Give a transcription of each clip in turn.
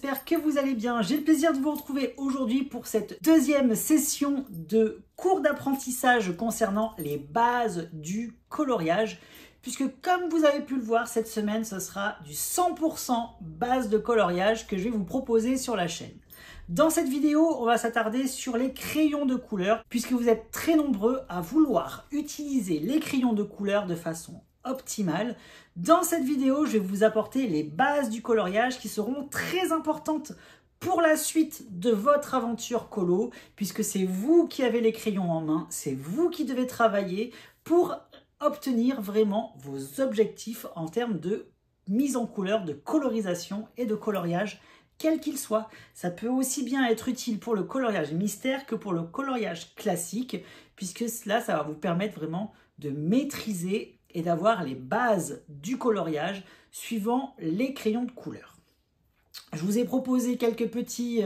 j'espère que vous allez bien. J'ai le plaisir de vous retrouver aujourd'hui pour cette deuxième session de cours d'apprentissage concernant les bases du coloriage. Puisque comme vous avez pu le voir, cette semaine, ce sera du 100% base de coloriage que je vais vous proposer sur la chaîne. Dans cette vidéo, on va s'attarder sur les crayons de couleur, puisque vous êtes très nombreux à vouloir utiliser les crayons de couleur de façon optimale. Dans cette vidéo, je vais vous apporter les bases du coloriage qui seront très importantes pour la suite de votre aventure colo, puisque c'est vous qui avez les crayons en main, c'est vous qui devez travailler pour obtenir vraiment vos objectifs en termes de mise en couleur, de colorisation et de coloriage, quel qu'il soit. Ça peut aussi bien être utile pour le coloriage mystère que pour le coloriage classique, puisque là, ça va vous permettre vraiment de maîtriser et d'avoir les bases du coloriage suivant les crayons de couleur. Je vous ai proposé quelques petits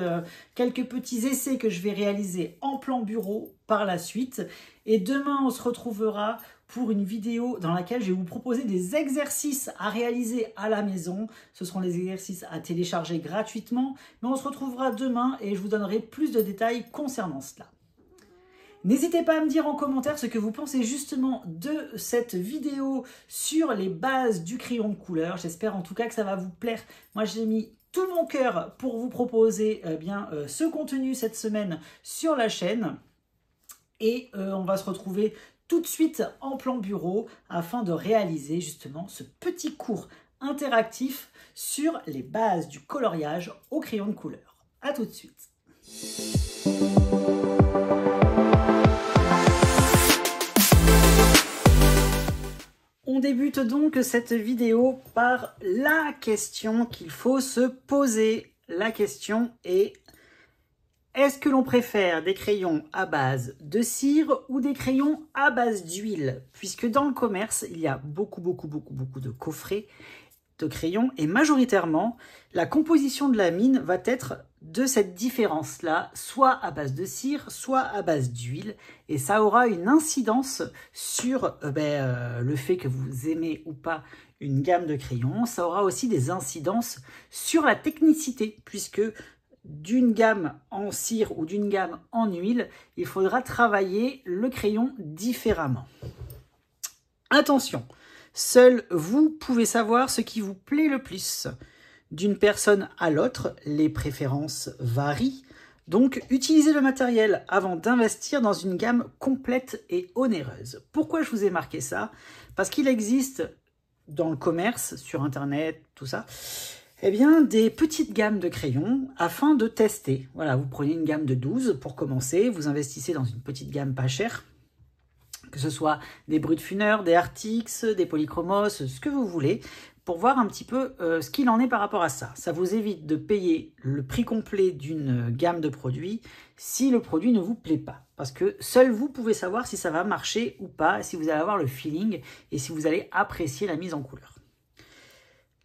essais que je vais réaliser en plan bureau par la suite. Et demain, on se retrouvera pour une vidéo dans laquelle je vais vous proposer des exercices à réaliser à la maison. Ce seront les exercices à télécharger gratuitement. Mais on se retrouvera demain et je vous donnerai plus de détails concernant cela. N'hésitez pas à me dire en commentaire ce que vous pensez justement de cette vidéo sur les bases du crayon de couleur. J'espère en tout cas que ça va vous plaire. Moi, j'ai mis tout mon cœur pour vous proposer ce contenu cette semaine sur la chaîne. Et on va se retrouver tout de suite en plan bureau afin de réaliser justement ce petit cours interactif sur les bases du coloriage au crayon de couleur. À tout de suite. On débute donc cette vidéo par la question qu'il faut se poser. La question est: est-ce que l'on préfère des crayons à base de cire ou des crayons à base d'huile? Puisque dans le commerce, il y a beaucoup de coffrets de crayons et majoritairement, la composition de la mine va être de cette différence-là, soit à base de cire, soit à base d'huile. Et ça aura une incidence sur le fait que vous aimez ou pas une gamme de crayons. Ça aura aussi des incidences sur la technicité, puisque d'une gamme en cire ou d'une gamme en huile, il faudra travailler le crayon différemment. Attention, seul vous pouvez savoir ce qui vous plaît le plus. D'une personne à l'autre, les préférences varient. Donc, utilisez le matériel avant d'investir dans une gamme complète et onéreuse. Pourquoi je vous ai marqué ça? Parce qu'il existe dans le commerce, sur Internet, tout ça, des petites gammes de crayons afin de tester. Voilà, vous prenez une gamme de 12 pour commencer, vous investissez dans une petite gamme pas chère, que ce soit des Brutfuner, des Artix, des Polychromos, ce que vous voulez, pour voir un petit peu ce qu'il en est par rapport à ça. Ça vous évite de payer le prix complet d'une gamme de produits si le produit ne vous plaît pas. Parce que seul vous pouvez savoir si ça va marcher ou pas, si vous allez avoir le feeling et si vous allez apprécier la mise en couleur.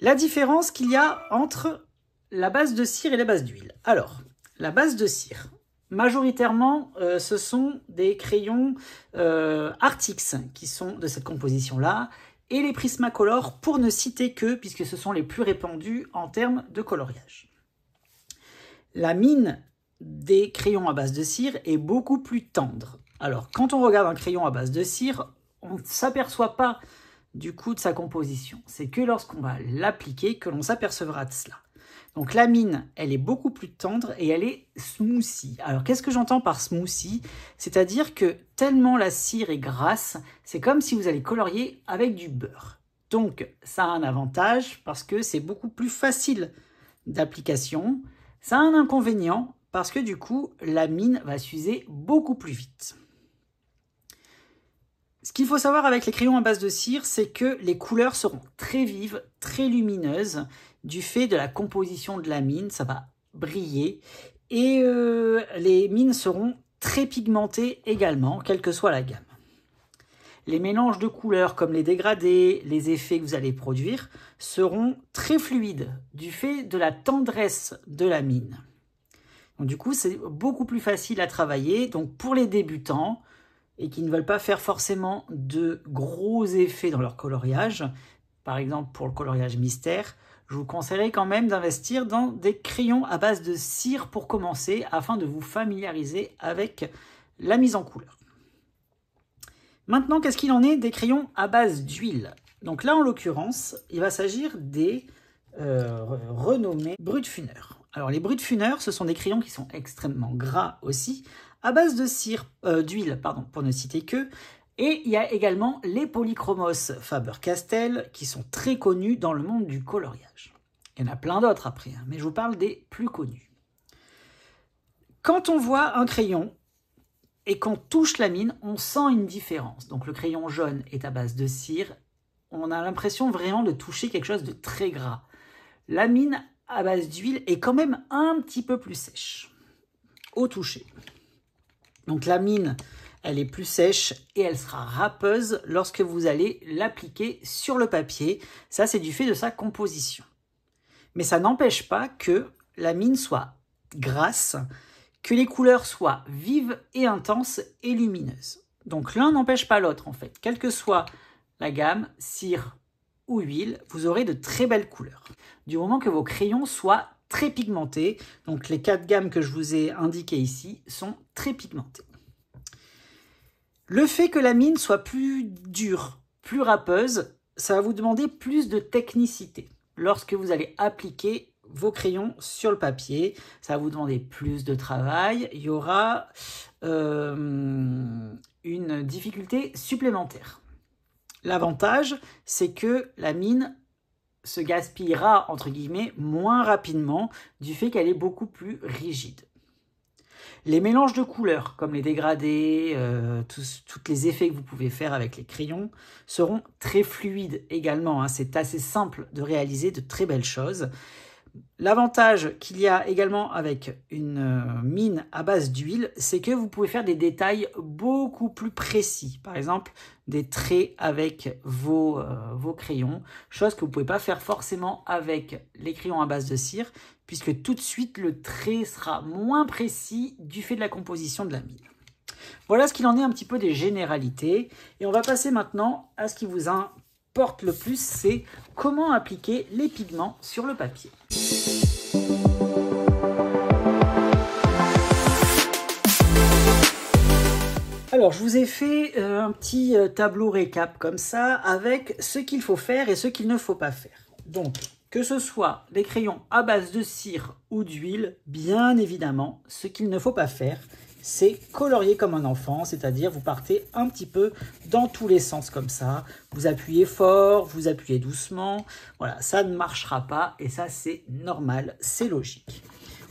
La différence qu'il y a entre la base de cire et la base d'huile. Alors, la base de cire, majoritairement, ce sont des crayons Artix qui sont de cette composition-là, et les Prismacolor, pour ne citer que, puisque ce sont les plus répandus en termes de coloriage. La mine des crayons à base de cire est beaucoup plus tendre. Alors, quand on regarde un crayon à base de cire, on ne s'aperçoit pas du coup de sa composition. C'est que lorsqu'on va l'appliquer que l'on s'apercevra de cela. Donc la mine, elle est beaucoup plus tendre et elle est smoothie. Alors qu'est-ce que j'entends par smoothie? C'est-à-dire que tellement la cire est grasse, c'est comme si vous allez colorier avec du beurre. Donc ça a un avantage parce que c'est beaucoup plus facile d'application. Ça a un inconvénient parce que du coup, la mine va s'user beaucoup plus vite. Ce qu'il faut savoir avec les crayons à base de cire, c'est que les couleurs seront très vives, très lumineuses, du fait de la composition de la mine, ça va briller. Et les mines seront très pigmentées également, quelle que soit la gamme. Les mélanges de couleurs comme les dégradés, les effets que vous allez produire, seront très fluides, du fait de la tendresse de la mine. Donc, du coup, c'est beaucoup plus facile à travailler. Donc pour les débutants, et qui ne veulent pas faire forcément de gros effets dans leur coloriage, par exemple pour le coloriage mystère, je vous conseillerais quand même d'investir dans des crayons à base de cire pour commencer, afin de vous familiariser avec la mise en couleur. Maintenant, qu'est-ce qu'il en est des crayons à base d'huile? Donc là, en l'occurrence, il va s'agir des renommés Brutfuner. Alors les Brutfuner, ce sont des crayons qui sont extrêmement gras aussi, à base de cire, d'huile, pardon, pour ne citer que. Et il y a également les Polychromos Faber-Castell, qui sont très connus dans le monde du coloriage. Il y en a plein d'autres après, hein, mais je vous parle des plus connus. Quand on voit un crayon et qu'on touche la mine, on sent une différence. Donc le crayon jaune est à base de cire. On a l'impression vraiment de toucher quelque chose de très gras. La mine à base d'huile est quand même un petit peu plus sèche au toucher. Donc la mine, elle est plus sèche et elle sera râpeuse lorsque vous allez l'appliquer sur le papier. Ça, c'est du fait de sa composition. Mais ça n'empêche pas que la mine soit grasse, que les couleurs soient vives et intenses et lumineuses. Donc l'un n'empêche pas l'autre en fait. Quelle que soit la gamme, cire ou huile, vous aurez de très belles couleurs. Du moment que vos crayons soient très pigmentés, donc les 4 gammes que je vous ai indiquées ici sont très pigmentées. Le fait que la mine soit plus dure, plus râpeuse, ça va vous demander plus de technicité. Lorsque vous allez appliquer vos crayons sur le papier, ça va vous demander plus de travail, il y aura une difficulté supplémentaire. L'avantage, c'est que la mine se gaspillera, entre guillemets, moins rapidement du fait qu'elle est beaucoup plus rigide. Les mélanges de couleurs, comme les dégradés, tous les effets que vous pouvez faire avec les crayons, seront très fluides également, hein. C'est assez simple de réaliser de très belles choses. L'avantage qu'il y a également avec une mine à base d'huile, c'est que vous pouvez faire des détails beaucoup plus précis. Par exemple, des traits avec vos crayons, chose que vous ne pouvez pas faire forcément avec les crayons à base de cire, puisque tout de suite, le trait sera moins précis du fait de la composition de la mine. Voilà ce qu'il en est un petit peu des généralités. Et on va passer maintenant à ce qui vous importe le plus, c'est comment appliquer les pigments sur le papier. Alors, je vous ai fait un petit tableau récap comme ça avec ce qu'il faut faire et ce qu'il ne faut pas faire. Donc, que ce soit des crayons à base de cire ou d'huile, bien évidemment, ce qu'il ne faut pas faire, c'est colorier comme un enfant, c'est-à-dire vous partez un petit peu dans tous les sens comme ça. Vous appuyez fort, vous appuyez doucement. Voilà, ça ne marchera pas et ça, c'est normal, c'est logique.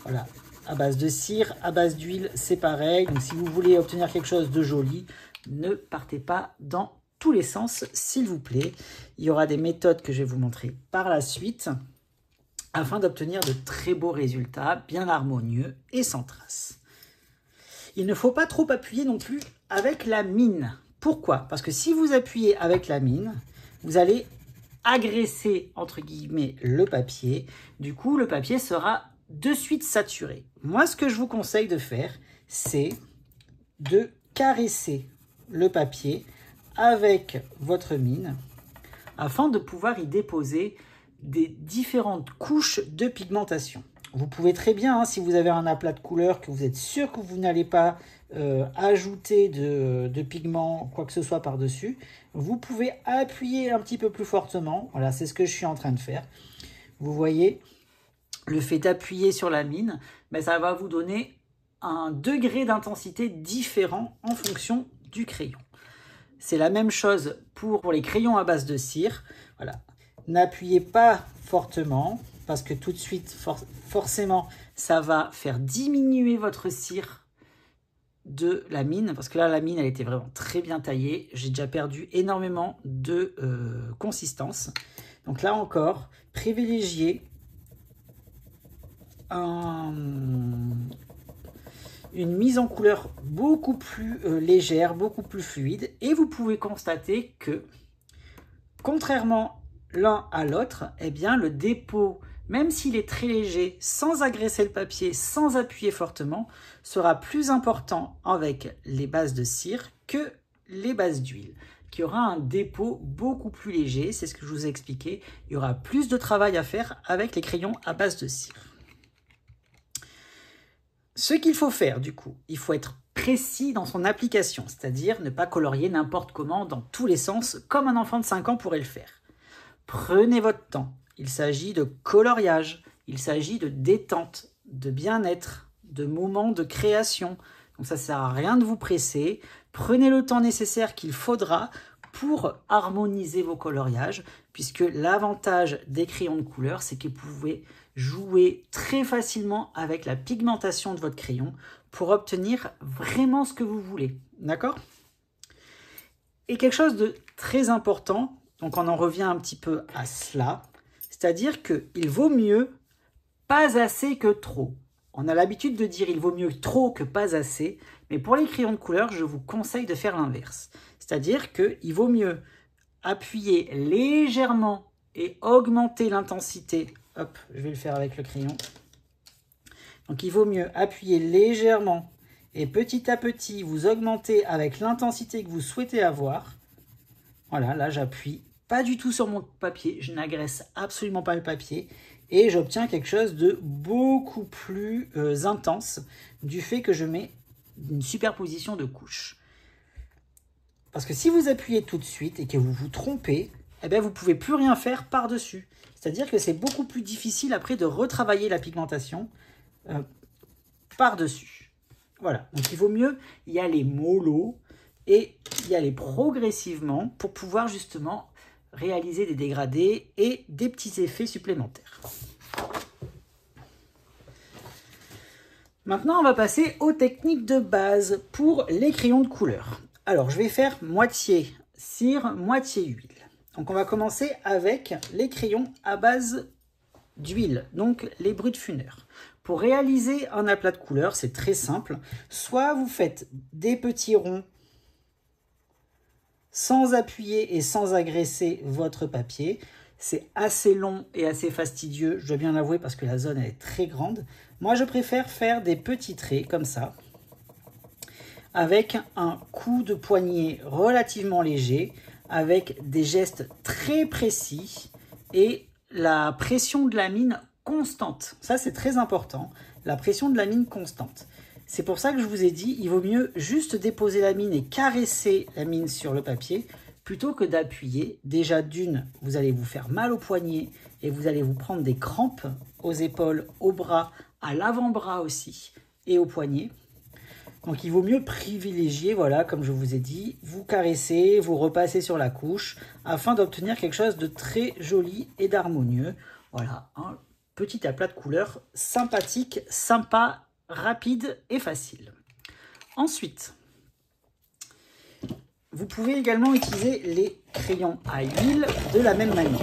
Voilà, à base de cire, à base d'huile, c'est pareil. Donc, si vous voulez obtenir quelque chose de joli, ne partez pas dans tous les sens, s'il vous plaît. Il y aura des méthodes que je vais vous montrer par la suite afin d'obtenir de très beaux résultats, bien harmonieux et sans traces. Il ne faut pas trop appuyer non plus avec la mine. Pourquoi? Parce que si vous appuyez avec la mine, vous allez agresser, entre guillemets, le papier. Du coup, le papier sera de suite saturé. Moi, ce que je vous conseille de faire, c'est de caresser le papier avec votre mine afin de pouvoir y déposer des différentes couches de pigmentation. Vous pouvez très bien, hein, si vous avez un aplat de couleurs que vous êtes sûr que vous n'allez pas ajouter de pigments, quoi que ce soit par-dessus, vous pouvez appuyer un petit peu plus fortement. Voilà, c'est ce que je suis en train de faire. Vous voyez, le fait d'appuyer sur la mine, ben, ça va vous donner un degré d'intensité différent en fonction du crayon. C'est la même chose pour les crayons à base de cire. Voilà. N'appuyez pas fortement parce que tout de suite, forcément, ça va faire diminuer votre cire de la mine. Parce que là, la mine, elle était vraiment très bien taillée. J'ai déjà perdu énormément de consistance. Donc là encore, privilégiez une mise en couleur beaucoup plus légère, beaucoup plus fluide. Et vous pouvez constater que, contrairement l'un à l'autre, eh bien le dépôt, même s'il est très léger, sans agresser le papier, sans appuyer fortement, sera plus important avec les bases de cire que les bases d'huile. qu'il y aura un dépôt beaucoup plus léger. C'est ce que je vous ai expliqué. Il y aura plus de travail à faire avec les crayons à base de cire. Ce qu'il faut faire, du coup, il faut être précis dans son application, c'est-à-dire ne pas colorier n'importe comment dans tous les sens, comme un enfant de 5 ans pourrait le faire. Prenez votre temps. Il s'agit de coloriage, il s'agit de détente, de bien-être, de moments de création. Donc ça ne sert à rien de vous presser. Prenez le temps nécessaire qu'il faudra pour harmoniser vos coloriages, puisque l'avantage des crayons de couleur, c'est que vous pouvez jouer très facilement avec la pigmentation de votre crayon pour obtenir vraiment ce que vous voulez. D'accord? Et quelque chose de très important, donc on en revient un petit peu à cela, c'est-à-dire qu'il vaut mieux pas assez que trop. On a l'habitude de dire il vaut mieux trop que pas assez, mais pour les crayons de couleur, je vous conseille de faire l'inverse. C'est-à-dire qu'il vaut mieux appuyer légèrement et augmenter l'intensité. Hop, je vais le faire avec le crayon. Donc il vaut mieux appuyer légèrement et petit à petit vous augmentez avec l'intensité que vous souhaitez avoir. Voilà, là j'appuie pas du tout sur mon papier, je n'agresse absolument pas le papier et j'obtiens quelque chose de beaucoup plus intense du fait que je mets une superposition de couches. Parce que si vous appuyez tout de suite et que vous vous trompez, eh bien vous ne pouvez plus rien faire par-dessus. C'est-à-dire que c'est beaucoup plus difficile après de retravailler la pigmentation par-dessus. Voilà, donc il vaut mieux y aller mollo et y aller progressivement pour pouvoir justement réaliser des dégradés et des petits effets supplémentaires. Maintenant, on va passer aux techniques de base pour les crayons de couleur. Alors, je vais faire moitié cire, moitié huile. Donc, on va commencer avec les crayons à base d'huile, donc les Brutfuner. Pour réaliser un aplat de couleur, c'est très simple. Soit vous faites des petits ronds sans appuyer et sans agresser votre papier. C'est assez long et assez fastidieux, je dois bien l'avouer, parce que la zone elle est très grande. Moi, je préfère faire des petits traits comme ça, avec un coup de poignet relativement léger, avec des gestes très précis et la pression de la mine constante. Ça, c'est très important, la pression de la mine constante. C'est pour ça que je vous ai dit, il vaut mieux juste déposer la mine et caresser la mine sur le papier plutôt que d'appuyer. Déjà d'une, vous allez vous faire mal au poignet et vous allez vous prendre des crampes aux épaules, aux bras, à l'avant-bras aussi et aux poignets. Donc il vaut mieux privilégier, voilà, comme je vous ai dit, vous caressez, vous repassez sur la couche afin d'obtenir quelque chose de très joli et d'harmonieux. Voilà, un petit aplat de couleur sympathique, sympa, rapide et facile. Ensuite, vous pouvez également utiliser les crayons à huile de la même manière.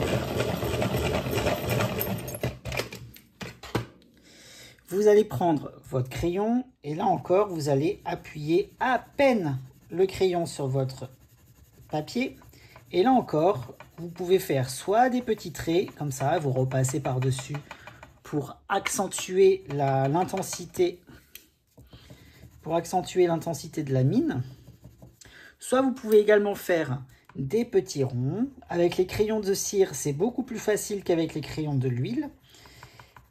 Vous allez prendre votre crayon et là encore, vous allez appuyer à peine le crayon sur votre papier. Et là encore, vous pouvez faire soit des petits traits, comme ça, vous repassez par-dessus pour accentuer l'intensité de la mine. Soit vous pouvez également faire des petits ronds. Avec les crayons de cire, c'est beaucoup plus facile qu'avec les crayons de l'huile.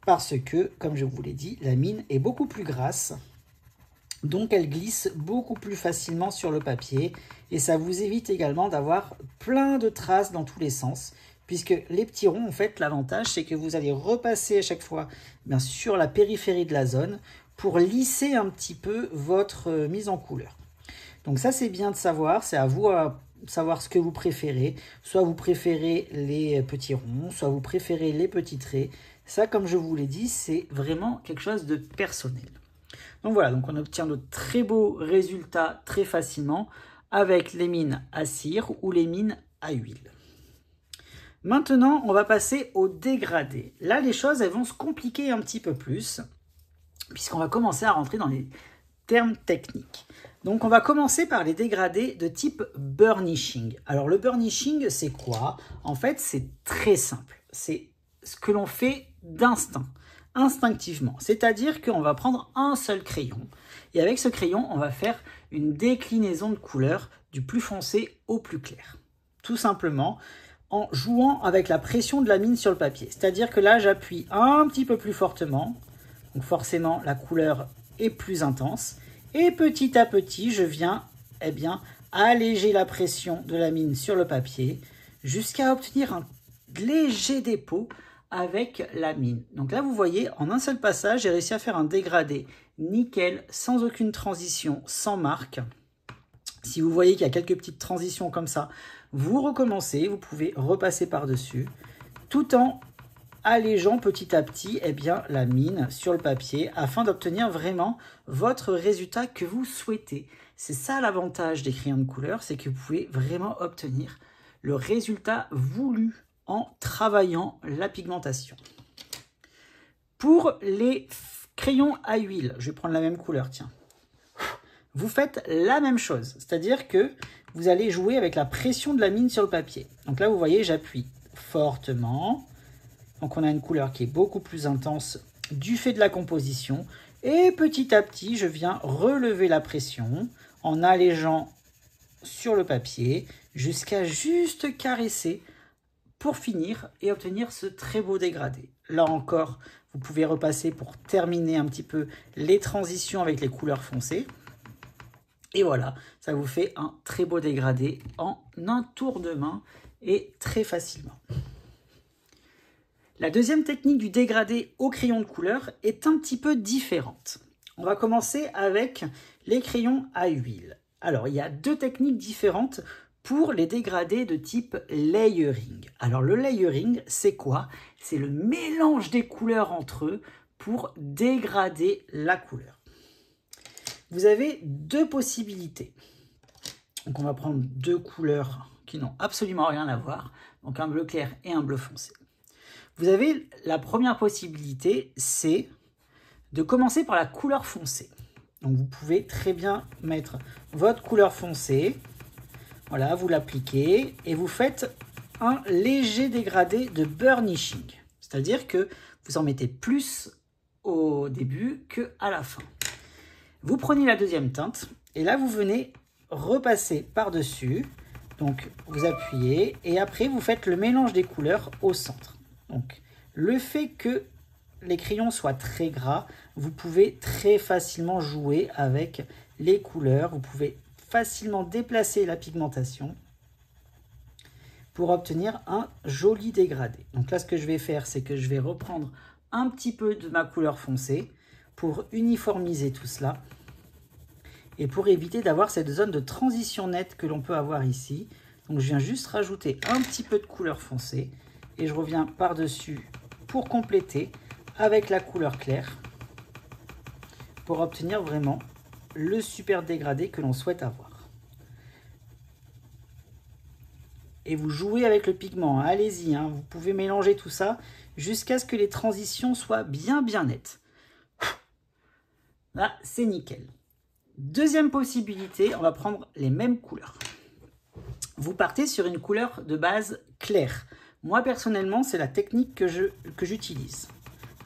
Parce que, comme je vous l'ai dit, la mine est beaucoup plus grasse. Donc elle glisse beaucoup plus facilement sur le papier. Et ça vous évite également d'avoir plein de traces dans tous les sens. Puisque les petits ronds, en fait, l'avantage, c'est que vous allez repasser à chaque fois bien, sur la périphérie de la zone pour lisser un petit peu votre mise en couleur. Donc ça, c'est bien de savoir, c'est à vous à savoir ce que vous préférez. Soit vous préférez les petits ronds, soit vous préférez les petits traits. Ça, comme je vous l'ai dit, c'est vraiment quelque chose de personnel. Donc voilà, donc on obtient de très beaux résultats très facilement avec les mines à cire ou les mines à huile. Maintenant, on va passer au dégradé. Là, les choses elles vont se compliquer un petit peu plus, puisqu'on va commencer à rentrer dans les termes techniques. Donc, on va commencer par les dégradés de type burnishing. Alors, le burnishing, c'est quoi? En fait, c'est très simple. C'est ce que l'on fait d'instinct, instinctivement. C'est-à-dire qu'on va prendre un seul crayon. Et avec ce crayon, on va faire une déclinaison de couleur du plus foncé au plus clair. Tout simplement en jouant avec la pression de la mine sur le papier. C'est-à-dire que là, j'appuie un petit peu plus fortement. Donc forcément, la couleur est plus intense. Et petit à petit, je viens alléger la pression de la mine sur le papier jusqu'à obtenir un léger dépôt avec la mine. Donc là, vous voyez, en un seul passage, j'ai réussi à faire un dégradé nickel, sans aucune transition, sans marque. Si vous voyez qu'il y a quelques petites transitions comme ça, vous recommencez, vous pouvez repasser par-dessus, tout en allégeant petit à petit la mine sur le papier afin d'obtenir vraiment votre résultat que vous souhaitez. C'est ça l'avantage des crayons de couleur, c'est que vous pouvez vraiment obtenir le résultat voulu en travaillant la pigmentation. Pour les crayons à huile, je vais prendre la même couleur, tiens. Vous faites la même chose, c'est-à-dire que vous allez jouer avec la pression de la mine sur le papier. Donc là, vous voyez, j'appuie fortement. Donc on a une couleur qui est beaucoup plus intense du fait de la composition. Et petit à petit, je viens relever la pression en allégeant sur le papier jusqu'à juste caresser pour finir et obtenir ce très beau dégradé. Là encore, vous pouvez repasser pour terminer un petit peu les transitions avec les couleurs foncées. Et voilà, ça vous fait un très beau dégradé en un tour de main et très facilement. La deuxième technique du dégradé au crayon de couleur est un petit peu différente. On va commencer avec les crayons à huile. Alors, il y a deux techniques différentes pour les dégradés de type layering. Alors, le layering, c'est quoi? C'est le mélange des couleurs entre eux pour dégrader la couleur. Vous avez deux possibilités. Donc, on va prendre deux couleurs qui n'ont absolument rien à voir. Donc, un bleu clair et un bleu foncé. Vous avez la première possibilité, c'est de commencer par la couleur foncée. Donc, vous pouvez très bien mettre votre couleur foncée. Voilà, vous l'appliquez et vous faites un léger dégradé de burnishing. C'est-à-dire que vous en mettez plus au début qu'à la fin. Vous prenez la deuxième teinte et là, vous venez repasser par-dessus. Donc, vous appuyez et après, vous faites le mélange des couleurs au centre. Donc, le fait que les crayons soient très gras, vous pouvez très facilement jouer avec les couleurs. Vous pouvez facilement déplacer la pigmentation pour obtenir un joli dégradé. Donc là, ce que je vais faire, c'est que je vais reprendre un petit peu de ma couleur foncée pour uniformiser tout cela et pour éviter d'avoir cette zone de transition nette que l'on peut avoir ici. Donc je viens juste rajouter un petit peu de couleur foncée et je reviens par-dessus pour compléter avec la couleur claire pour obtenir vraiment le super dégradé que l'on souhaite avoir. Et vous jouez avec le pigment, hein. Allez-y, hein. Vous pouvez mélanger tout ça jusqu'à ce que les transitions soient bien nettes. Là, c'est nickel. Deuxième possibilité, on va prendre les mêmes couleurs. Vous partez sur une couleur de base claire. Moi, personnellement, c'est la technique que j'utilise.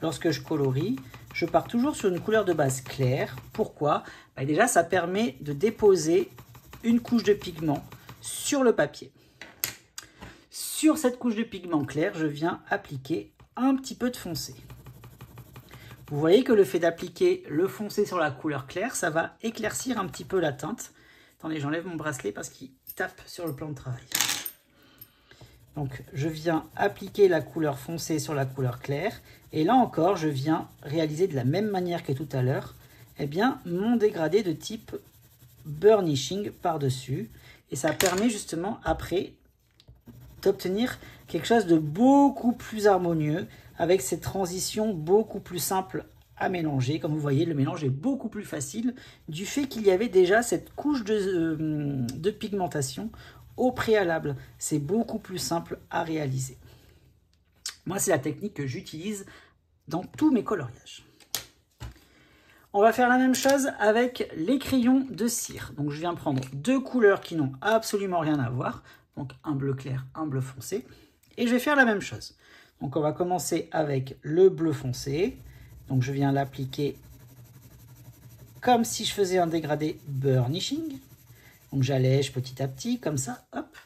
Lorsque je colorie, je pars toujours sur une couleur de base claire. Pourquoi? Déjà, ça permet de déposer une couche de pigment sur le papier. Sur cette couche de pigment clair, je viens appliquer un petit peu de foncé. Vous voyez que le fait d'appliquer le foncé sur la couleur claire, ça va éclaircir un petit peu la teinte. Attendez, j'enlève mon bracelet parce qu'il tape sur le plan de travail. Donc, je viens appliquer la couleur foncée sur la couleur claire. Et là encore, je viens réaliser de la même manière que tout à l'heure, mon dégradé de type burnishing par-dessus. Et ça permet justement après d'obtenir quelque chose de beaucoup plus harmonieux avec ces transitions beaucoup plus simples à mélanger. Comme vous voyez, le mélange est beaucoup plus facile du fait qu'il y avait déjà cette couche de pigmentation au préalable. C'est beaucoup plus simple à réaliser. Moi, c'est la technique que j'utilise dans tous mes coloriages. On va faire la même chose avec les crayons de cire. Donc, je viens prendre deux couleurs qui n'ont absolument rien à voir. Donc, un bleu clair, un bleu foncé. Et je vais faire la même chose. Donc, on va commencer avec le bleu foncé. Donc, je viens l'appliquer comme si je faisais un dégradé burnishing. Donc j'allège petit à petit, comme ça, hop.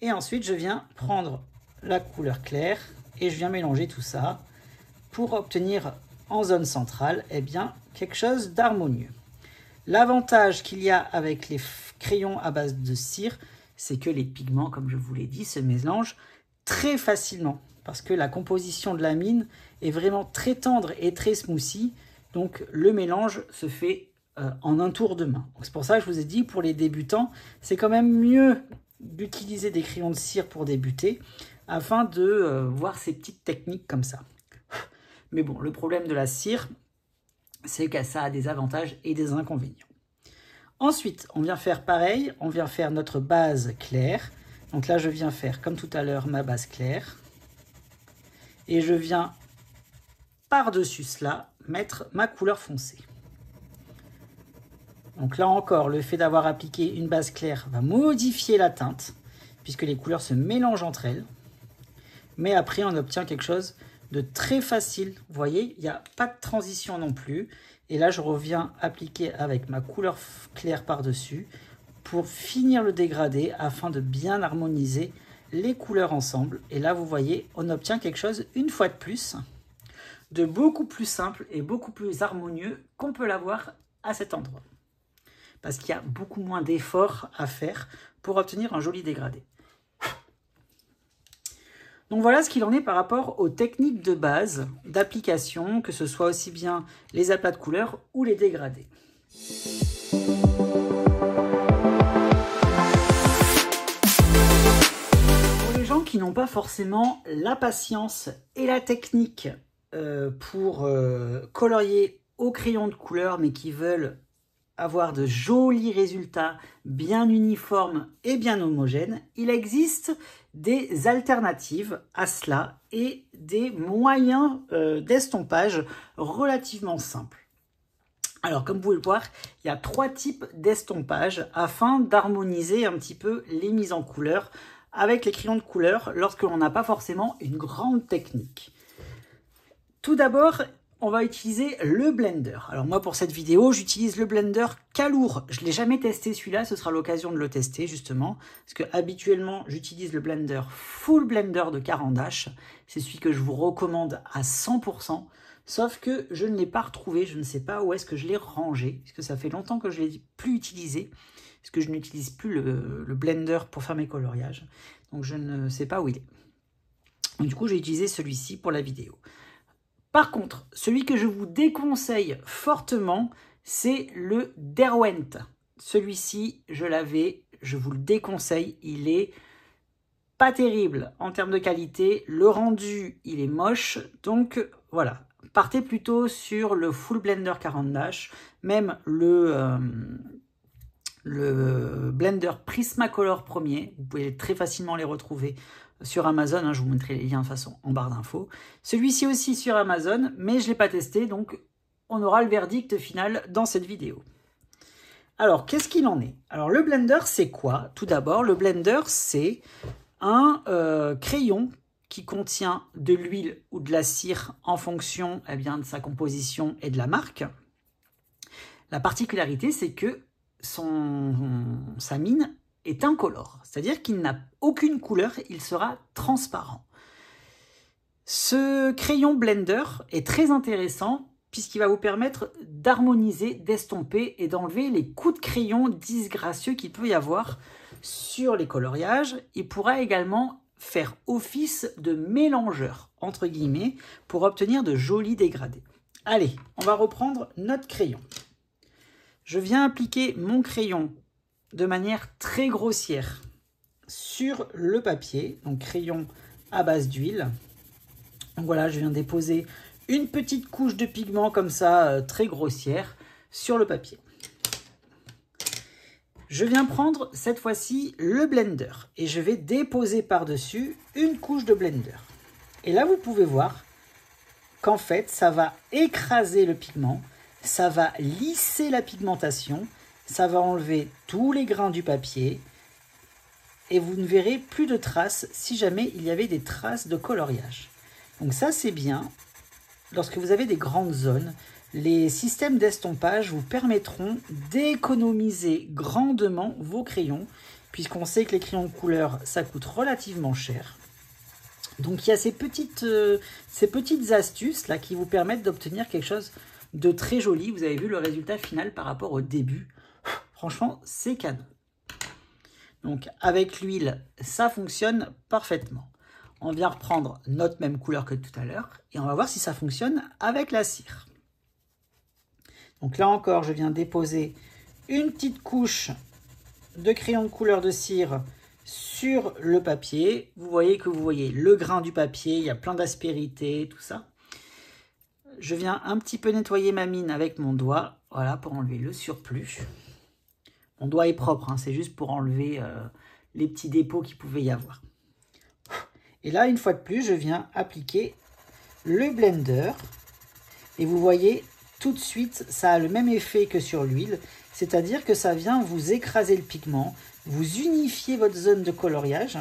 Et ensuite, je viens prendre la couleur claire et je viens mélanger tout ça pour obtenir en zone centrale, eh bien, quelque chose d'harmonieux. L'avantage qu'il y a avec les crayons à base de cire, c'est que les pigments, comme je vous l'ai dit, se mélangent très facilement parce que la composition de la mine est vraiment très tendre et très smoothie. Donc le mélange se fait en un tour de main. C'est pour ça que je vous ai dit, pour les débutants, c'est quand même mieux d'utiliser des crayons de cire pour débuter afin de voir ces petites techniques comme ça. Mais bon, le problème de la cire, c'est que ça a des avantages et des inconvénients. Ensuite, on vient faire pareil, on vient faire notre base claire. Donc là, je viens faire, comme tout à l'heure, ma base claire. Et je viens, par-dessus cela, mettre ma couleur foncée. Donc là encore, le fait d'avoir appliqué une base claire va modifier la teinte, puisque les couleurs se mélangent entre elles. Mais après, on obtient quelque chose de très facile. Vous voyez, il n'y a pas de transition non plus. Et là, je reviens appliquer avec ma couleur claire par-dessus pour finir le dégradé afin de bien harmoniser les couleurs ensemble. Et là, vous voyez, on obtient quelque chose, une fois de plus, de beaucoup plus simple et beaucoup plus harmonieux qu'on peut l'avoir à cet endroit. Parce qu'il y a beaucoup moins d'efforts à faire pour obtenir un joli dégradé. Donc voilà ce qu'il en est par rapport aux techniques de base d'application, que ce soit aussi bien les aplats de couleurs ou les dégradés. Pour les gens qui n'ont pas forcément la patience et la technique pour colorier au crayon de couleur, mais qui veulent avoir de jolis résultats bien uniformes et bien homogènes, il existe des alternatives à cela et des moyens d'estompage relativement simples. Alors, comme vous pouvez le voir, il y a 3 types d'estompage afin d'harmoniser un petit peu les mises en couleur avec les crayons de couleur lorsque l'on n'a pas forcément une grande technique. Tout d'abord, on va utiliser le blender. Alors moi, pour cette vidéo, j'utilise le blender Calour. Je ne l'ai jamais testé celui-là, ce sera l'occasion de le tester justement. Parce que habituellement, j'utilise le blender Full Blender de Caran d'Ache. C'est celui que je vous recommande à 100%. Sauf que je ne l'ai pas retrouvé, je ne sais pas où est-ce que je l'ai rangé. Parce que ça fait longtemps que je ne l'ai plus utilisé. Parce que je n'utilise plus le blender pour faire mes coloriages. Donc je ne sais pas où il est. Donc, du coup, j'ai utilisé celui-ci pour la vidéo. Par contre, celui que je vous déconseille fortement, c'est le Derwent. Celui-ci, je l'avais, je vous le déconseille, il est pas terrible en termes de qualité. Le rendu, il est moche, donc voilà. Partez plutôt sur le Full Blender Caran d'Ache, même le Blender Prismacolor premier, vous pouvez très facilement les retrouver sur Amazon, hein, je vous mettrai les liens de façon en barre d'infos. Celui-ci aussi sur Amazon, mais je ne l'ai pas testé, donc on aura le verdict final dans cette vidéo. Alors, qu'est-ce qu'il en est? Alors, le blender, c'est quoi? Tout d'abord, le blender, c'est un crayon qui contient de l'huile ou de la cire en fonction de sa composition et de la marque. La particularité, c'est que sa mine est incolore, c'est-à-dire qu'il n'a aucune couleur, il sera transparent. Ce crayon blender est très intéressant puisqu'il va vous permettre d'harmoniser, d'estomper et d'enlever les coups de crayon disgracieux qu'il peut y avoir sur les coloriages. Il pourra également faire office de mélangeur, entre guillemets, pour obtenir de jolis dégradés. Allez, on va reprendre notre crayon. Je viens appliquer mon crayon de manière très grossière sur le papier, donc crayon à base d'huile. Donc voilà, je viens déposer une petite couche de pigment comme ça, très grossière, sur le papier. Je viens prendre cette fois-ci le blender et je vais déposer par-dessus une couche de blender. Et là, vous pouvez voir qu'en fait, ça va écraser le pigment, ça va lisser la pigmentation, ça va enlever tous les grains du papier et vous ne verrez plus de traces si jamais il y avait des traces de coloriage. Donc ça, c'est bien lorsque vous avez des grandes zones, les systèmes d'estompage vous permettront d'économiser grandement vos crayons, puisqu'on sait que les crayons de couleur, ça coûte relativement cher. Donc il y a ces petites astuces là qui vous permettent d'obtenir quelque chose de très joli. Vous avez vu le résultat final par rapport au début. Franchement, c'est canon. Donc avec l'huile, ça fonctionne parfaitement. On vient reprendre notre même couleur que tout à l'heure et on va voir si ça fonctionne avec la cire. Donc là encore, je viens déposer une petite couche de crayon de couleur de cire sur le papier. Vous voyez le grain du papier, il y a plein d'aspérité, tout ça. Je viens un petit peu nettoyer ma mine avec mon doigt, voilà, pour enlever le surplus. Mon doigt est propre, hein, c'est juste pour enlever les petits dépôts qu'il pouvait y avoir. Et là, une fois de plus, je viens appliquer le blender. Et vous voyez, tout de suite, ça a le même effet que sur l'huile. C'est-à-dire que ça vient vous écraser le pigment, vous unifiez votre zone de coloriage.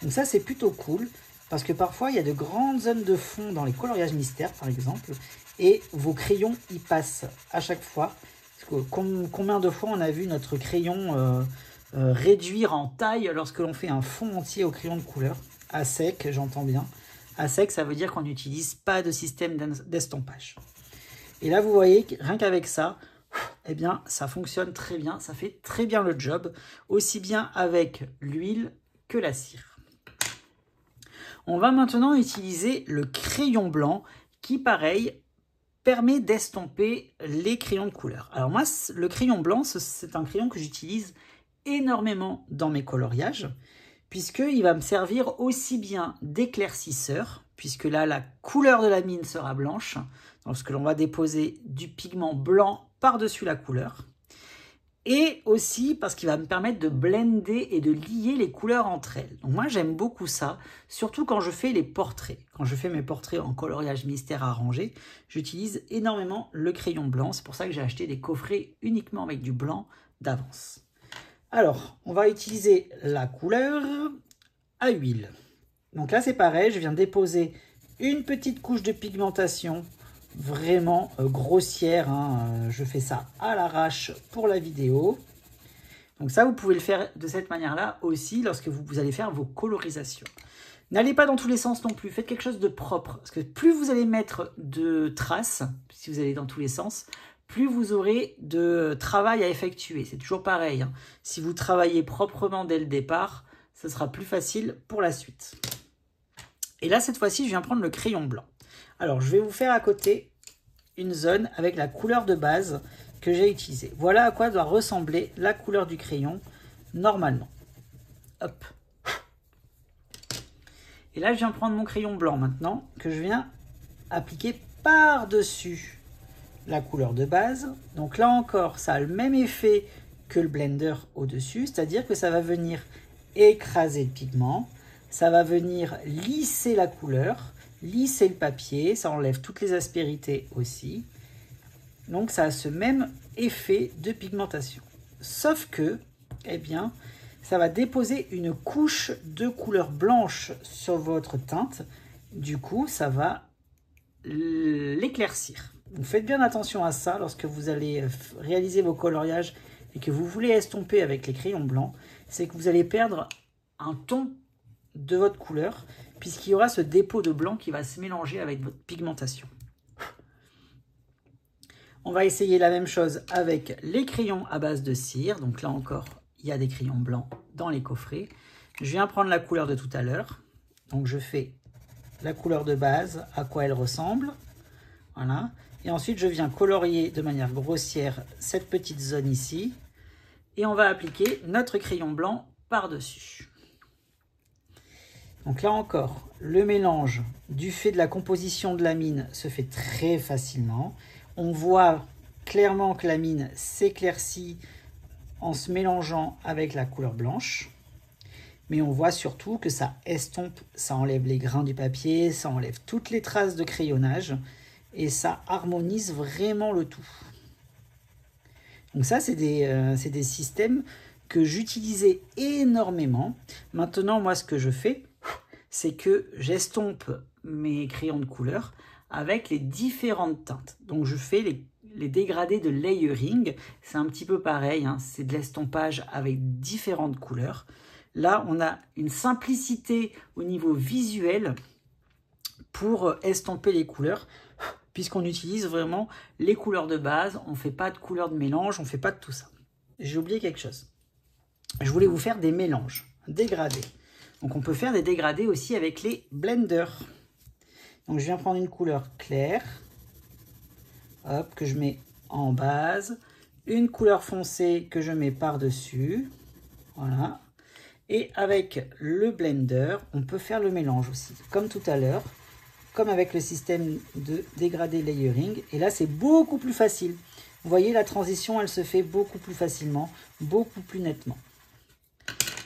Donc ça, c'est plutôt cool. Parce que parfois, il y a de grandes zones de fond dans les coloriages mystères, par exemple. Et vos crayons y passent à chaque fois. Parce que combien de fois on a vu notre crayon réduire en taille lorsque l'on fait un fond entier au crayon de couleur. À sec, j'entends bien. À sec, ça veut dire qu'on n'utilise pas de système d'estompage. Et là, vous voyez, rien qu'avec ça, eh bien, ça fonctionne très bien. Ça fait très bien le job, aussi bien avec l'huile que la cire. On va maintenant utiliser le crayon blanc qui, pareil, permet d'estomper les crayons de couleur. Alors moi, le crayon blanc, c'est un crayon que j'utilise énormément dans mes coloriages, puisqu'il va me servir aussi bien d'éclaircisseur, puisque là, la couleur de la mine sera blanche, lorsque l'on va déposer du pigment blanc par-dessus la couleur, et aussi parce qu'il va me permettre de blender et de lier les couleurs entre elles. Donc moi, j'aime beaucoup ça, surtout quand je fais les portraits. Quand je fais mes portraits en coloriage mystère arrangé, j'utilise énormément le crayon blanc. C'est pour ça que j'ai acheté des coffrets uniquement avec du blanc d'avance. Alors, on va utiliser la couleur à huile. Donc là, c'est pareil, je viens déposer une petite couche de pigmentation vraiment grossière, hein. Je fais ça à l'arrache pour la vidéo. Donc ça, vous pouvez le faire de cette manière-là aussi lorsque vous allez faire vos colorisations. N'allez pas dans tous les sens non plus, faites quelque chose de propre. Parce que plus vous allez mettre de traces, si vous allez dans tous les sens, plus vous aurez de travail à effectuer. C'est toujours pareil, hein. Si vous travaillez proprement dès le départ, ce sera plus facile pour la suite. Et là, cette fois-ci, je viens prendre le crayon blanc. Alors, je vais vous faire à côté une zone avec la couleur de base que j'ai utilisée. Voilà à quoi doit ressembler la couleur du crayon normalement. Hop. Et là, je viens prendre mon crayon blanc maintenant que je viens appliquer par-dessus la couleur de base. Donc là encore, ça a le même effet que le blender au-dessus, c'est-à-dire que ça va venir écraser le pigment, ça va venir lisser la couleur, lisser le papier, ça enlève toutes les aspérités aussi. Donc ça a ce même effet de pigmentation. Sauf que, eh bien, ça va déposer une couche de couleur blanche sur votre teinte. Du coup, ça va l'éclaircir. Donc faites bien attention à ça lorsque vous allez réaliser vos coloriages et que vous voulez estomper avec les crayons blancs. C'est que vous allez perdre un ton de votre couleur, puisqu'il y aura ce dépôt de blanc qui va se mélanger avec votre pigmentation. On va essayer la même chose avec les crayons à base de cire. Donc là encore, il y a des crayons blancs dans les coffrets. Je viens prendre la couleur de tout à l'heure. Donc je fais la couleur de base, à quoi elle ressemble. Voilà. Et ensuite, je viens colorier de manière grossière cette petite zone ici. Et on va appliquer notre crayon blanc par-dessus. Donc là encore, le mélange du fait de la composition de la mine se fait très facilement. On voit clairement que la mine s'éclaircit en se mélangeant avec la couleur blanche. Mais on voit surtout que ça estompe, ça enlève les grains du papier, ça enlève toutes les traces de crayonnage et ça harmonise vraiment le tout. Donc ça, c'est des systèmes que j'utilisais énormément. Maintenant, moi, ce que je fais, c'est que j'estompe mes crayons de couleur avec les différentes teintes. Donc je fais les dégradés de layering, c'est un petit peu pareil, hein, c'est de l'estompage avec différentes couleurs. Là, on a une simplicité au niveau visuel pour estomper les couleurs, puisqu'on utilise vraiment les couleurs de base, on ne fait pas de couleurs de mélange, on ne fait pas de tout ça. J'ai oublié quelque chose. Je voulais vous faire des mélanges, dégradés. Donc on peut faire des dégradés aussi avec les blenders. Donc je viens prendre une couleur claire, hop, que je mets en base, une couleur foncée que je mets par-dessus, voilà. Et avec le blender, on peut faire le mélange aussi, comme tout à l'heure, comme avec le système de dégradé layering. Et là, c'est beaucoup plus facile. Vous voyez, la transition, elle se fait beaucoup plus facilement, beaucoup plus nettement.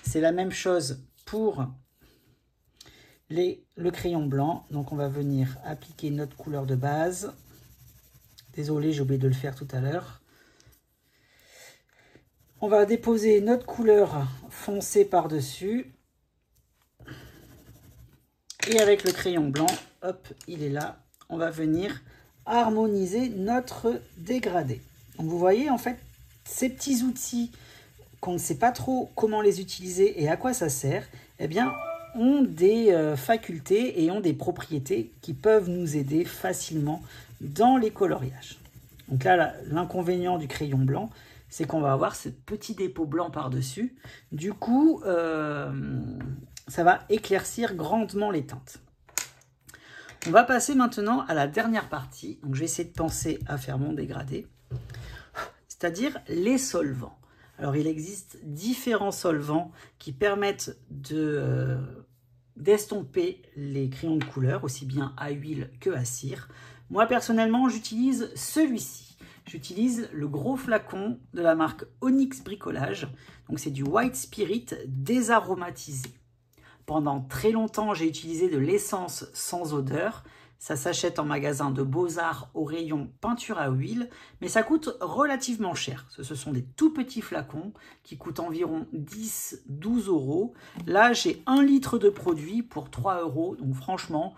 C'est la même chose pour le crayon blanc. Donc, on va venir appliquer notre couleur de base. Désolé, j'ai oublié de le faire tout à l'heure. On va déposer notre couleur foncée par-dessus. Et avec le crayon blanc, hop, il est là. On va venir harmoniser notre dégradé. Donc vous voyez, en fait, ces petits outils qu'on ne sait pas trop comment les utiliser et à quoi ça sert, eh bien, ont des facultés et ont des propriétés qui peuvent nous aider facilement dans les coloriages. Donc là, l'inconvénient du crayon blanc, c'est qu'on va avoir ce petit dépôt blanc par-dessus. Du coup, ça va éclaircir grandement les teintes. On va passer maintenant à la dernière partie. Donc, je vais essayer de penser à faire mon dégradé, c'est-à-dire les solvants. Alors, il existe différents solvants qui permettent d'estomper les crayons de couleur, aussi bien à huile que à cire. Moi, personnellement, j'utilise celui-ci. J'utilise le gros flacon de la marque Onyx Bricolage. Donc, c'est du White Spirit désaromatisé. Pendant très longtemps, j'ai utilisé de l'essence sans odeur. Ça s'achète en magasin de Beaux-Arts au rayon peinture à huile, mais ça coûte relativement cher. Ce sont des tout petits flacons qui coûtent environ 10-12 euros. Là, j'ai 1 litre de produit pour 3 euros. Donc franchement,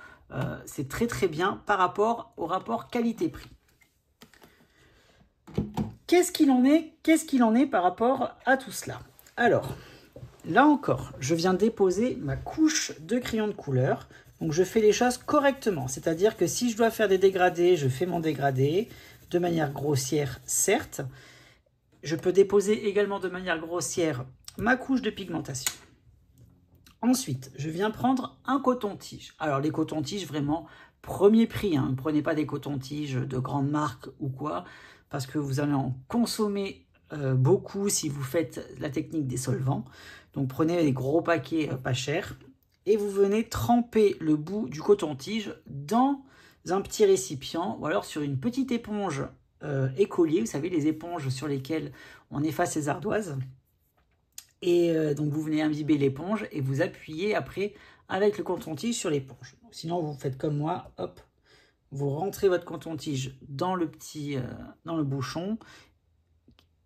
c'est très très bien par rapport au rapport qualité-prix. Qu'est-ce qu'il en est par rapport à tout cela? Alors, là encore, je viens déposer ma couche de crayon de couleur. Donc, je fais les choses correctement. C'est-à-dire que si je dois faire des dégradés, je fais mon dégradé de manière grossière, certes. Je peux déposer également de manière grossière ma couche de pigmentation. Ensuite, je viens prendre un coton-tige. Alors, les cotons-tiges, vraiment, premier prix. Hein. Ne prenez pas des cotons-tiges de grande marque ou quoi, parce que vous allez en consommer beaucoup si vous faites la technique des solvants. Donc prenez des gros paquets pas chers et vous venez tremper le bout du coton-tige dans un petit récipient ou alors sur une petite éponge écolier, vous savez, les éponges sur lesquelles on efface les ardoises. Et donc vous venez imbiber l'éponge et vous appuyez après avec le coton-tige sur l'éponge. Sinon vous faites comme moi, hop, vous rentrez votre coton-tige dans le bouchon.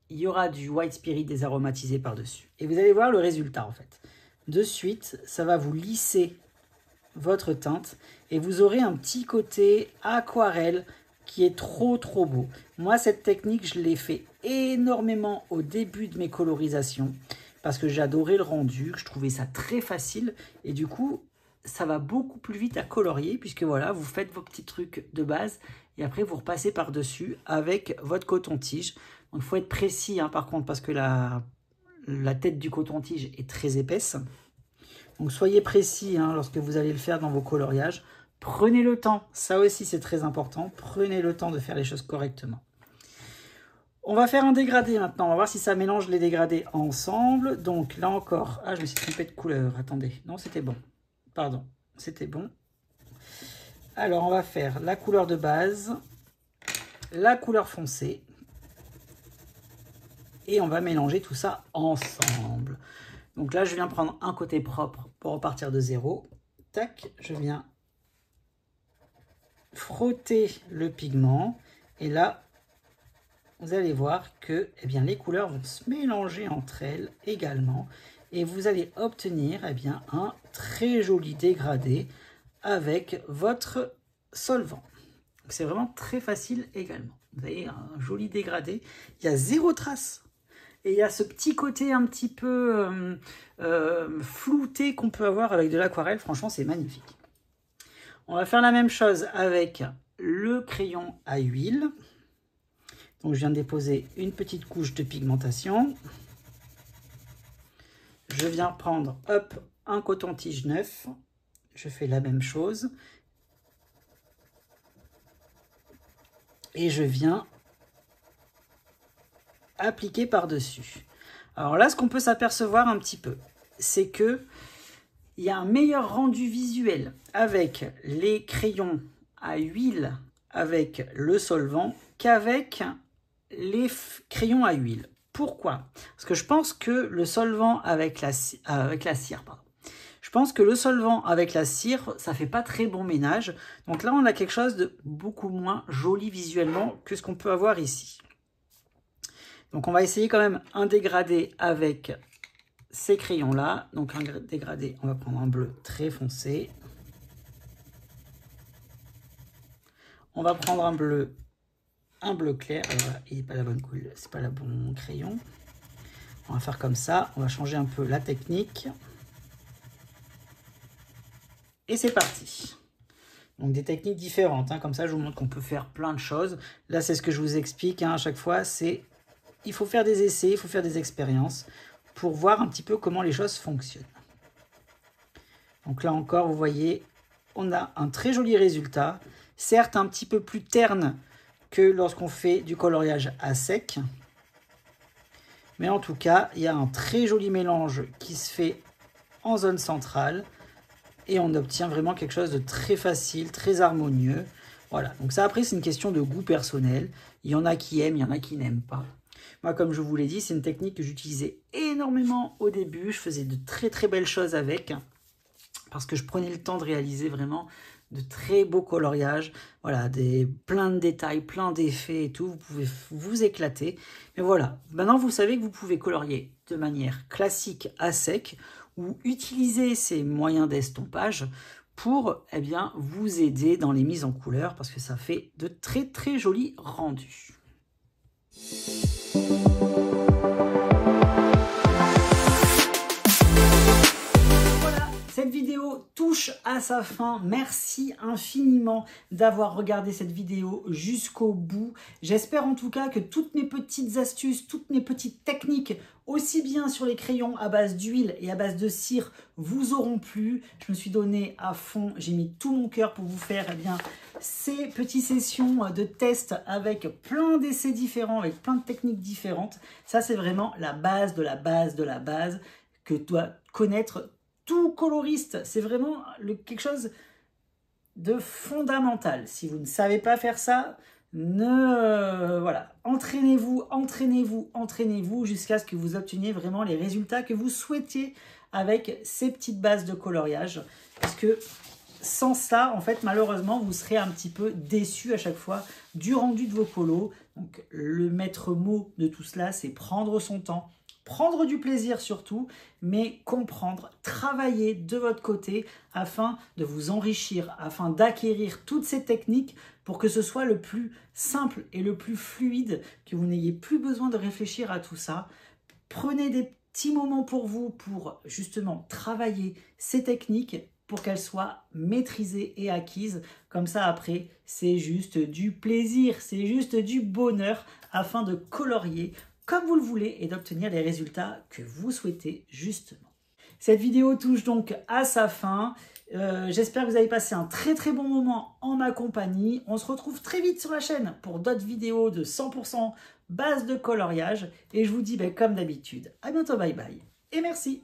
Il y aura du White Spirit désaromatisé par-dessus. Et vous allez voir le résultat en fait. De suite, ça va vous lisser votre teinte et vous aurez un petit côté aquarelle qui est trop beau. Moi, cette technique, je l'ai fait énormément au début de mes colorisations parce que j'adorais le rendu, je trouvais ça très facile et du coup, ça va beaucoup plus vite à colorier puisque voilà, vous faites vos petits trucs de base et après vous repassez par-dessus avec votre coton-tige. Donc il faut être précis hein, par contre parce que la tête du coton-tige est très épaisse. Donc soyez précis hein, lorsque vous allez le faire dans vos coloriages. Prenez le temps, ça aussi c'est très important. Prenez le temps de faire les choses correctement. On va faire un dégradé maintenant. On va voir si ça mélange les dégradés ensemble. Donc là encore, ah je me suis trompé de couleur. Attendez, non c'était bon. Pardon, c'était bon. Alors on va faire la couleur de base, la couleur foncée. Et on va mélanger tout ça ensemble. Donc là, je viens prendre un côté propre pour repartir de zéro. Tac, je viens frotter le pigment. Et là, vous allez voir que eh bien, les couleurs vont se mélanger entre elles également. Et vous allez obtenir eh bien, un très joli dégradé avec votre solvant. C'est vraiment très facile également. Vous avez un joli dégradé. Il y a 0 trace. Et il y a ce petit côté un petit peu flouté qu'on peut avoir avec de l'aquarelle. Franchement, c'est magnifique. On va faire la même chose avec le crayon à huile. Donc, je viens de déposer une petite couche de pigmentation. Je viens prendre, hop, un coton-tige neuf. Je fais la même chose. Et je viens appliquer par-dessus. Alors là, ce qu'on peut s'apercevoir un petit peu, c'est que il y a un meilleur rendu visuel avec les crayons à huile, avec le solvant, qu'avec les crayons à huile. Pourquoi? Parce que je pense que le solvant avec la cire, pardon. Je pense que le solvant avec la cire, ça fait pas très bon ménage. Donc là, on a quelque chose de beaucoup moins joli visuellement que ce qu'on peut avoir ici. Donc on va essayer quand même un dégradé avec ces crayons-là. Donc un dégradé, on va prendre un bleu très foncé. On va prendre un bleu clair. Alors là, il n'est pas la bonne couleur, c'est pas le bon crayon. On va faire comme ça. On va changer un peu la technique. Et c'est parti. Donc des techniques différentes, hein. Comme ça je vous montre qu'on peut faire plein de choses. Là c'est ce que je vous explique, hein, à chaque fois, c'est il faut faire des essais, il faut faire des expériences pour voir un petit peu comment les choses fonctionnent. Donc là encore, vous voyez, on a un très joli résultat, certes un petit peu plus terne que lorsqu'on fait du coloriage à sec, mais en tout cas, il y a un très joli mélange qui se fait en zone centrale. Et on obtient vraiment quelque chose de très facile, très harmonieux. Voilà, donc ça après c'est une question de goût personnel. Il y en a qui aiment, il y en a qui n'aiment pas. Moi comme je vous l'ai dit, c'est une technique que j'utilisais énormément au début. Je faisais de très belles choses avec. Parce que je prenais le temps de réaliser vraiment de très beaux coloriages. Voilà, plein de détails, plein d'effets et tout. Vous pouvez vous éclater. Mais voilà, maintenant vous savez que vous pouvez colorier de manière classique à sec ou utiliser ces moyens d'estompage pour vous aider dans les mises en couleur parce que ça fait de très jolis rendus. Cette vidéo touche à sa fin. Merci infiniment d'avoir regardé cette vidéo jusqu'au bout. J'espère en tout cas que toutes mes petites astuces, toutes mes petites techniques, aussi bien sur les crayons à base d'huile et à base de cire, vous auront plu. Je me suis donné à fond, j'ai mis tout mon cœur pour vous faire ces petites sessions de test avec plein d'essais différents, avec plein de techniques différentes. Ça, c'est vraiment la base de la base de la base que doit connaître tout coloriste. C'est vraiment quelque chose de fondamental. Si vous ne savez pas faire ça, voilà, entraînez-vous, entraînez-vous, entraînez-vous jusqu'à ce que vous obteniez vraiment les résultats que vous souhaitiez avec ces petites bases de coloriage. Parce que sans ça, en fait, malheureusement, vous serez un petit peu déçu à chaque fois du rendu de vos colos. Donc, le maître mot de tout cela, c'est prendre son temps, prendre du plaisir surtout, mais comprendre, travailler de votre côté afin de vous enrichir, afin d'acquérir toutes ces techniques pour que ce soit le plus simple et le plus fluide, que vous n'ayez plus besoin de réfléchir à tout ça. Prenez des petits moments pour vous pour justement travailler ces techniques pour qu'elles soient maîtrisées et acquises. Comme ça, après, c'est juste du plaisir, c'est juste du bonheur afin de colorier comme vous le voulez et d'obtenir les résultats que vous souhaitez justement. Cette vidéo touche donc à sa fin. J'espère que vous avez passé un très bon moment en ma compagnie. On se retrouve très vite sur la chaîne pour d'autres vidéos de 100% base de coloriage. Et je vous dis comme d'habitude, à bientôt, bye bye et merci.